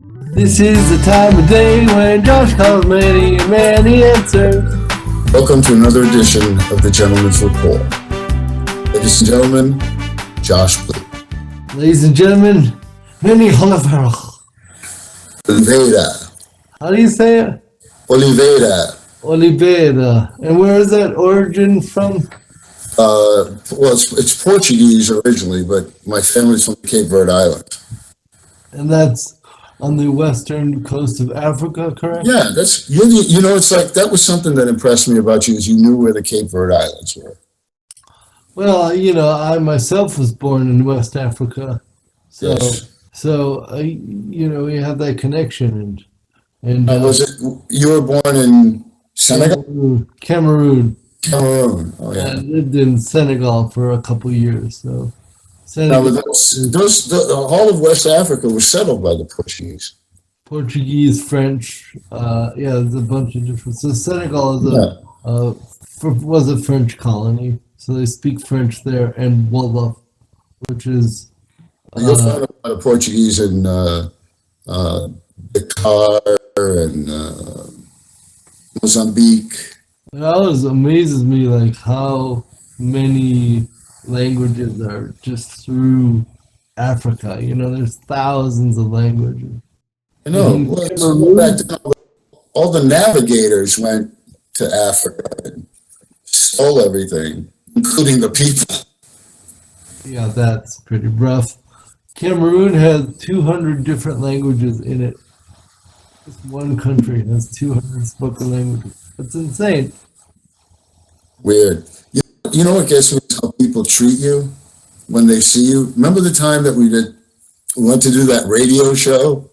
This is the time of day when Josh calls Manny and Manny answers. Welcome to another edition of the Gentleman's Rapport. Ladies and gentlemen, Josh Blue. Ladies and gentlemen, Manny Oliveira. Oliveira. How do you say it? Oliveira. Oliveira. And where is that origin from? Well, it's Portuguese originally, but my family's from the Cape Verde Islands. And that's on the western coast of Africa, correct? Yeah, that's it's like that was something that impressed me about you is you knew where the Cape Verde Islands were. Well, I myself was born in West Africa, so Yes. we have that connection. And Was it you were born in Senegal? Cameroon. Cameroon. Oh I yeah. lived in Senegal for a couple of years. So Now, Senegal, all of West Africa was settled by the Portuguese. Portuguese, French, there's a bunch of different. So Senegal is was a French colony, so they speak French there, and Wolof, which is You'll find a lot of Portuguese in Dakar and Mozambique. it always amazes me like how many languages are just through Africa. There's thousands of languages. I know. In Well, Cameroon, back then, all the navigators went to Africa and stole everything, including the people. yeah, that's pretty rough. Cameroon has 200 different languages in it. Just one country has 200 spoken languages. That's insane. Weird. You know what gets me is how people treat you when they see you. Remember the time that we went to do that radio show?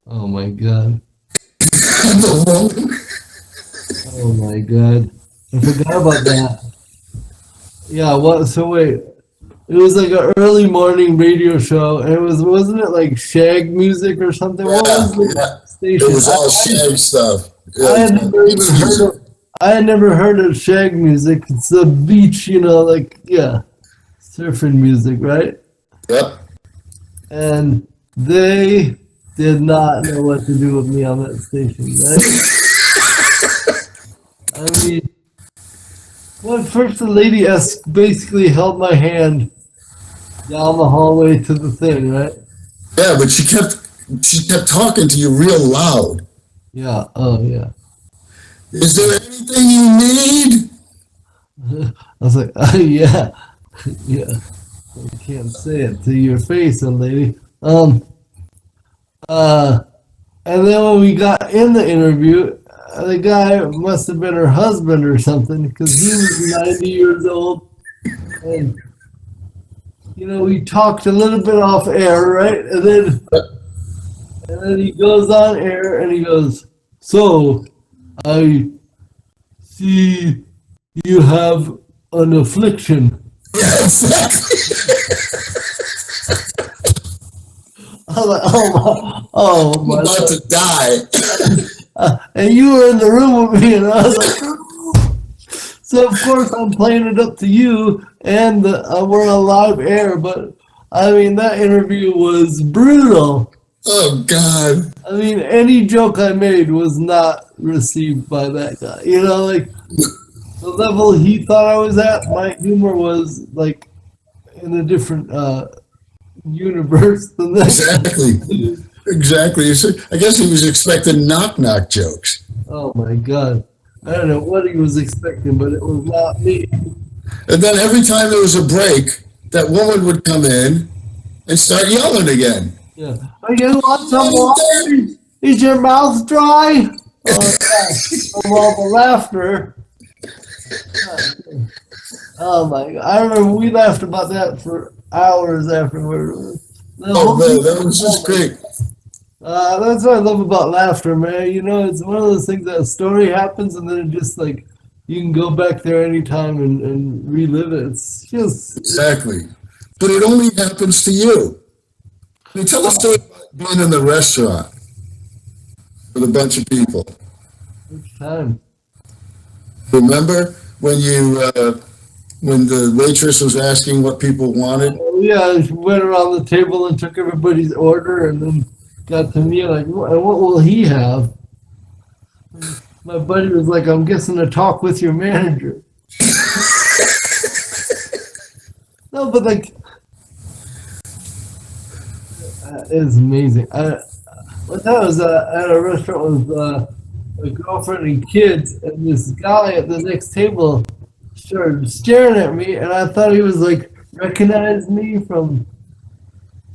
Oh my God. The woman. Oh my God. I forgot about that. Yeah, what? So wait. It was like an early morning radio show, and wasn't it like shag music or something? What was the Yeah. station? It was all shag stuff. I had never heard of shag music. It's the beach, surfing music, right? Yep. And they did not know what to do with me on that station, right? I mean, well, first the lady basically held my hand down the hallway to the thing, right? Yeah, but she kept talking to you real loud. Yeah. Oh, yeah. Is there anything you need? I was like, oh, yeah, yeah. I can't say it to your face, lady. And then when we got in the interview, the guy must have been her husband or something because he was 90 years old. And, we talked a little bit off air, right? And then he goes on air and he goes, so I see you have an affliction. Yeah, exactly. I was like, oh my I'm about to die. and you were in the room with me, and I was like, so of course I'm playing it up to you, and we're on live air, but I mean, that interview was brutal. Oh, God. I mean, any joke I made was not received by that guy. Like the level he thought I was at, my humor was like in a different universe than that. Exactly. I guess he was expecting knock-knock jokes. Oh my God. I don't know what he was expecting, but it was not me. And then every time there was a break, that woman would come in and start yelling again. Yeah. Oh, you want some water? Is your mouth dry? Oh, yeah. From all the laughter. Oh my God. I remember we laughed about that for hours afterward. Oh man, that was just great. That's what I love about laughter, man. It's one of those things that a story happens and then it just like you can go back there anytime and relive it. It's just Exactly. But it only happens to you. I mean, tell a story about being in the restaurant with a bunch of people. each time. Remember when when the waitress was asking what people wanted? Oh, yeah, she went around the table and took everybody's order, and then got to me like, what will he have? My buddy was like, I'm guessing a talk with your manager. No, but like, it's amazing. One time I was at a restaurant with a girlfriend and kids, and this guy at the next table started staring at me, and I thought he was like recognized me from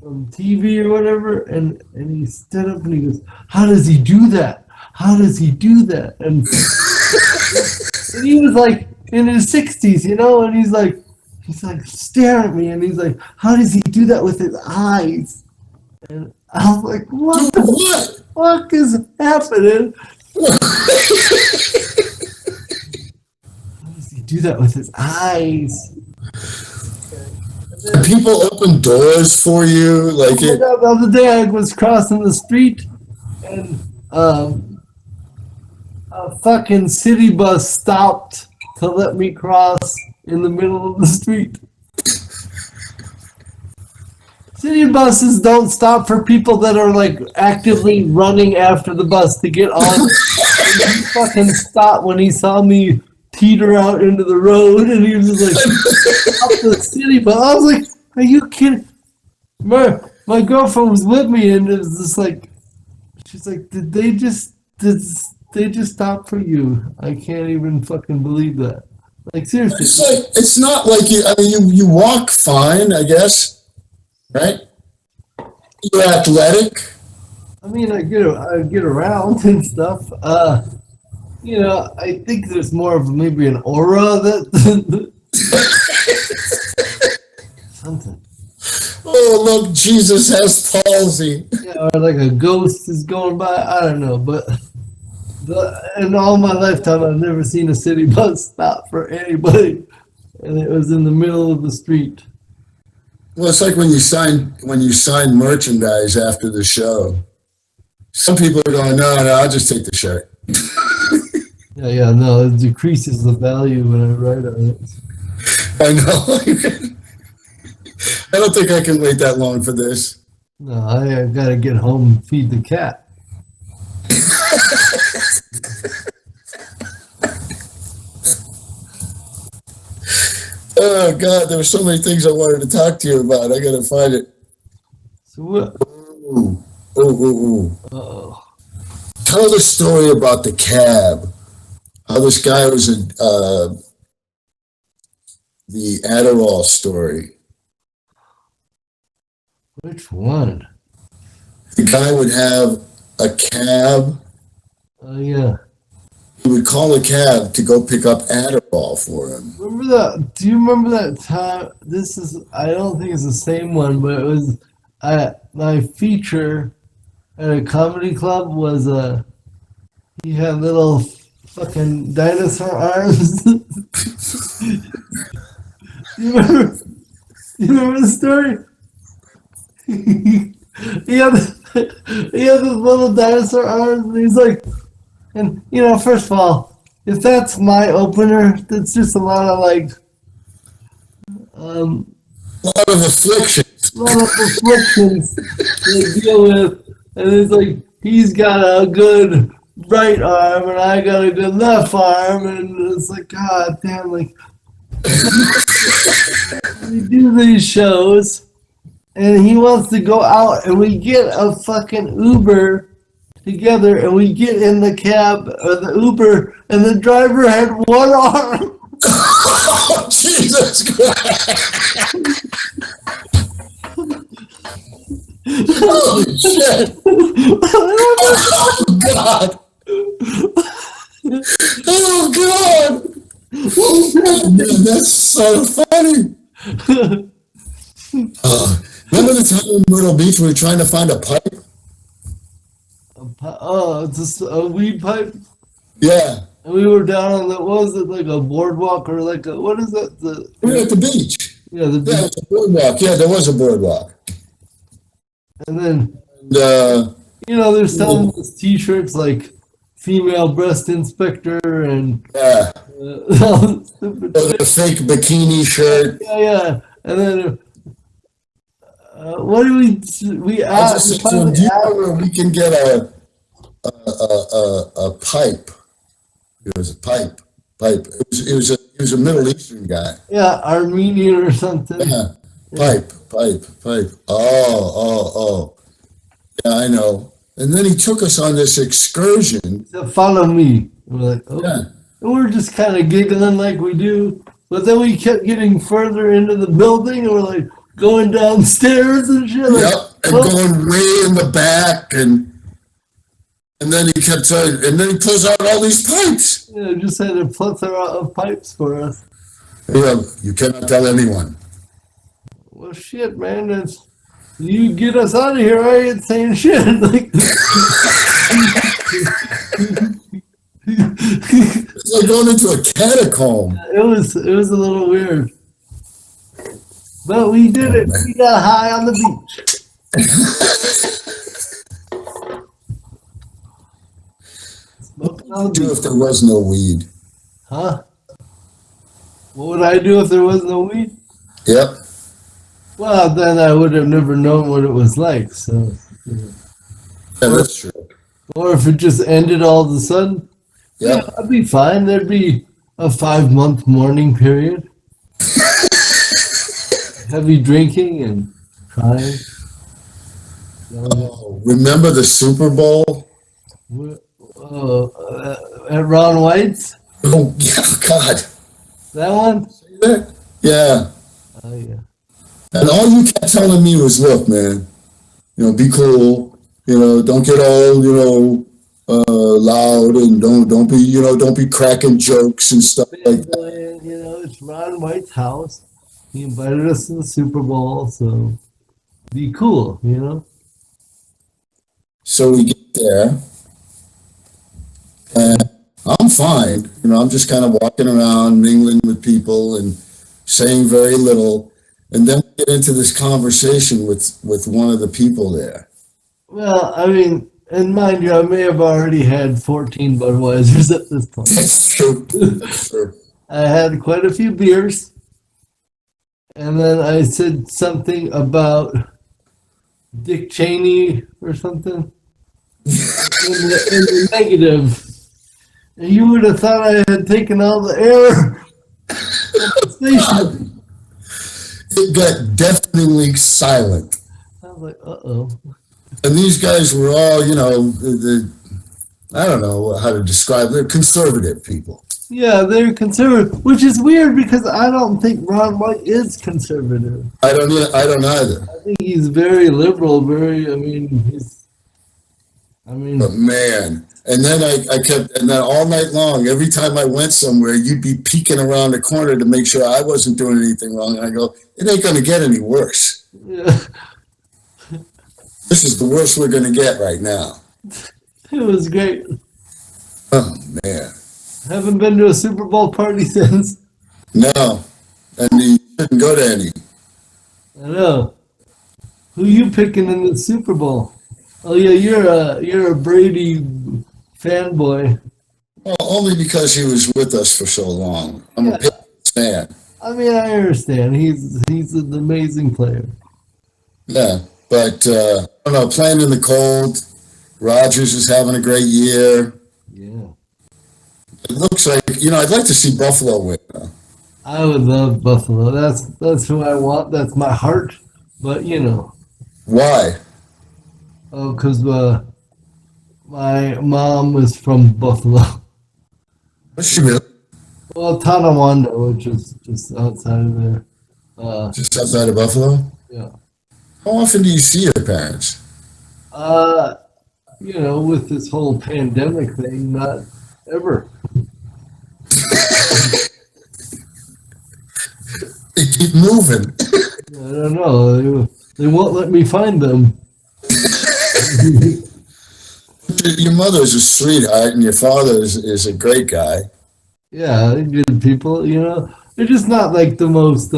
TV or whatever, and he stood up and he goes, "How does he do that? How does he do that?" And he was like in his 60s, you know, and he's like staring at me, and he's like, "How does he do that with his eyes?" And I was like, "What the fuck is happening?" How does he do that with his eyes? And people open doors for you, like it. The other day I was crossing the street, and a fucking city bus stopped to let me cross in the middle of the street. City buses don't stop for people that are like actively running after the bus to get on. He fucking stopped when he saw me teeter out into the road, and he was just like, "Stop the city bus." I was like, "Are you kidding?" My girlfriend was with me, and it was just like, she's like, did they just stop for you?" I can't even fucking believe that. Like, seriously. It's like, it's not like you. I mean, you walk fine, I guess, right? You're athletic. I mean, I get around and stuff. You know, I think there's more of maybe an aura that something. Oh, look, Jesus has palsy. Yeah, or like a ghost is going by. I don't know, but in all my lifetime, I've never seen a city bus stop for anybody, and it was in the middle of the street. Well, it's like when you sign merchandise after the show. Some people are going, no, I'll just take the shirt. Yeah, no, it decreases the value when I write on it. I know. I don't think I can wait that long for this. No, I gotta get home and feed the cat. Oh God, there were so many things I wanted to talk to you about. I gotta find it. So what? Ooh, ooh. Uh-oh. Tell the story about the cab. How this guy was the Adderall story. Which one? The guy would have a cab. Oh, yeah. He would call a cab to go pick up Adderall for him. Remember that? Do you remember that time? I don't think it's the same one, but it was my feature at a comedy club was he had little fucking dinosaur arms. You remember the story? he had this little dinosaur arms, and he's like, and you know, first of all, if that's my opener, that's just a lot of like, A lot of afflictions. a lot of afflictions to deal with, and it's like he's got a good right arm and I got a good left arm, and it's like, God damn, like we do these shows, and he wants to go out, and we get a fucking Uber together, and we get in the cab or the Uber, and the driver had one arm. Oh, Jesus Christ! Holy shit! Oh God! Oh God! Man, that's so funny. Remember the time in Myrtle Beach we were trying to find a pipe? Oh, it's just a weed pipe. Yeah. And we were down on what was it, like a boardwalk or like what is that? We were at the beach. Yeah, the beach. Yeah, it was a boardwalk. Yeah, there was a boardwalk. And then And, you know, they're selling those T-shirts like "female breast inspector" and yeah, all this stupid the fake bikini shirt. yeah. And then what do we I asked? just said to him, do you know where we can get a pipe? It was a pipe. It was a Middle Eastern guy. Yeah, Armenian or something. Yeah, Yeah. pipe. Oh. Yeah, I know. And then he took us on this excursion. So follow me. We're like, okay. Yeah, And we're just kind of giggling like we do. But then we kept getting further into the building and we're like going downstairs and shit. Like, yep, and going way in the back, and then he kept saying, and then he pulls out all these pipes. just had a plethora of pipes for us. Yeah, you cannot tell anyone. Well, shit, man. That's you get us out of here. I ain't saying shit. Like, It's like going into a catacomb. it was a little weird, but we did it. We got high on the beach. Smoking on the Do beach. if there was no weed. Huh? What would I do if there was no weed? Yep. Well, then I would have never known what it was like. So, Yeah, that's true. or if it just ended all of a sudden, Yep. yeah, I'd be fine. There'd be a 5-month mourning period. Heavy drinking and crying. Oh, remember the Super Bowl? At Ron White's? Oh, yeah, God. That one? Yeah. Oh, yeah. And all you kept telling me was, look, man, be cool, don't get all, loud, and don't be cracking jokes and stuff like that. It's Ron White's house. He invited us to the Super Bowl, so be cool. So we get there, and I'm fine. I'm just kind of walking around, mingling with people and saying very little. And then we get into this conversation with one of the people there. Well, I mean, and mind you, I may have already had 14 Budweisers at this point. That's true. That's true. I had quite a few beers, and then I said something about Dick Cheney or something in the negative. And you would have thought I had taken all the air at the station. It got deafeningly silent. I was like, uh-oh. And these guys were all, I don't know how to describe. They're conservative people. Yeah, they're conservative, which is weird because I don't think Ron White is conservative. I don't either. I think he's very liberal, But man, and then and then all night long, every time I went somewhere, you'd be peeking around the corner to make sure I wasn't doing anything wrong. And I go, it ain't going to get any worse. yeah, This is the worst we're going to get right now. it was great. Oh, man. Haven't been to a Super Bowl party since. No. And you shouldn't go to any. I know. Who you picking in the Super Bowl? Oh yeah, you're a Brady fanboy. Well, only because he was with us for so long. I'm a Patriots fan. I mean, I understand. He's an amazing player. Yeah, but I don't know. Playing in the cold, Rodgers is having a great year. Yeah. It looks like I'd like to see Buffalo win. I would love Buffalo. That's who I want. That's my heart. But Why? because my mom was from Buffalo. What's she really? Well, Tonawanda, which is just outside of there. Just outside of Buffalo? Yeah. How often do you see your parents? With this whole pandemic thing, not ever. They keep moving. I don't know. They won't let me find them. Your mother's a sweetheart, and your father is a great guy. Yeah, they're good people. They're just not like the most.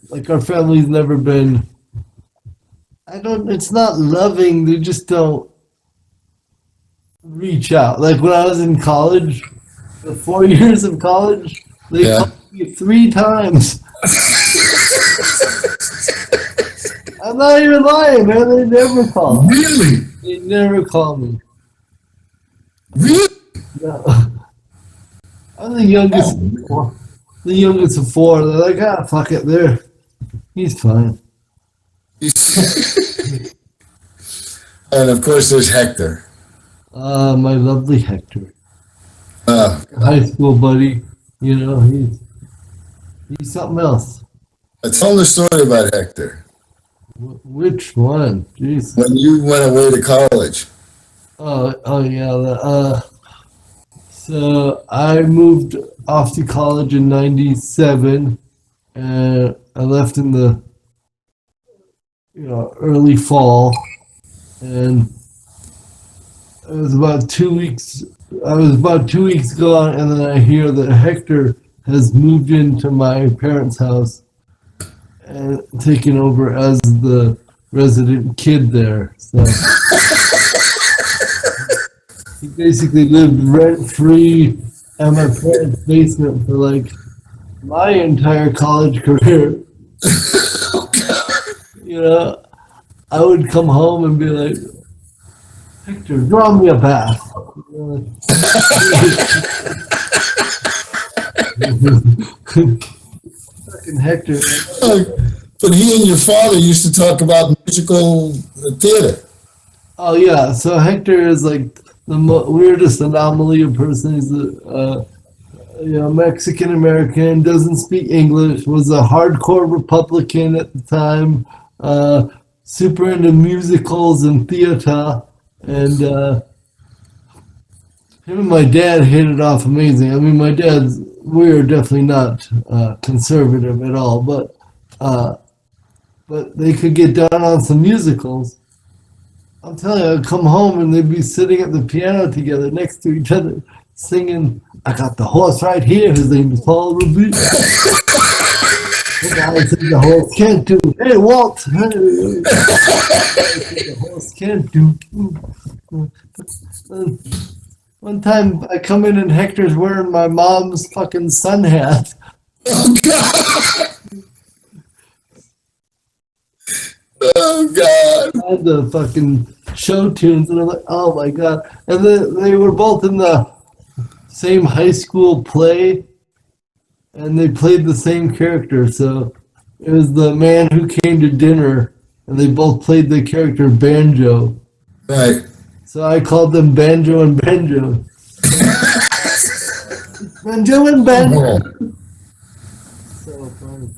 Like our family's never been. It's not loving. They just don't reach out. Like when I was in college, the 4 years of college, they called me 3 times. I'm not even lying, man. They never call. Really? They never call me. Really? No. I'm the youngest. Oh. The youngest of four. They're like, ah, fuck it. He's fine. And of course, there's Hector. My lovely Hector, Uh, high school buddy. You know, he's something else. tell the story about Hector. Which one? Jesus. When you went away to college. Oh yeah. So I moved off to college in '97, and I left in the early fall, and it was about 2 weeks. I was about 2 weeks gone, and then I hear that Hector has moved into my parents' house and taken over as the resident kid there. So he basically lived rent-free at my parents' basement for like my entire college career. You know, I would come home and be like, Hector, draw me a bath. Fucking Hector. But he and your father used to talk about musical theater. Oh yeah, so Hector is like the weirdest anomaly of person. He's a Mexican American, doesn't speak English, was a hardcore Republican at the time, super into musicals and theater, and him and my dad hit it off amazing. I mean, we're definitely not conservative at all, but they could get down on some musicals. I'm telling you, I'd come home and they'd be sitting at the piano together next to each other, singing, I got the horse right here, his name is Paul Revere. The guy said the horse can't do. Hey, Walt! The horse can't do. One time I come in and Hector's wearing my mom's fucking sun hat. Oh, God. Oh, God. I had the fucking show tunes, and I'm like, oh my God. And then they were both in the same high school play, and they played the same character. So it was the man who came to dinner, and they both played the character Banjo. Right. So I called them Banjo and Banjo. Banjo and Banjo. So funny.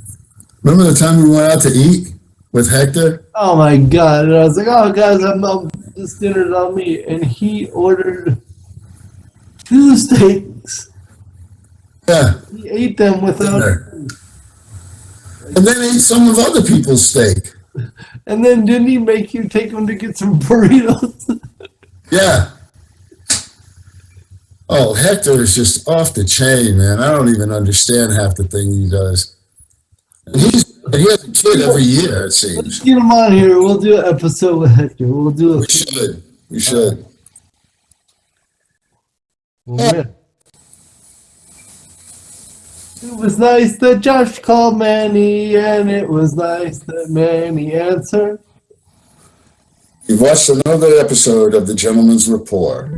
Remember the time we went out to eat with Hector? Oh my God. And I was like, oh, guys, this dinner's on me. And he ordered 2 steaks. Yeah. He ate them without. And then ate some of other people's steak. And then didn't he make you take him to get some burritos? Yeah. Oh, Hector is just off the chain, man. I don't even understand half the thing he does. And he has a kid every year, it Let's seems. get him on here. We'll do an episode with Hector. We'll do We should. We should. Well, man. It was nice that Josh called Manny, and it was nice that Manny answered. You've watched another episode of The Gentleman's Rapport.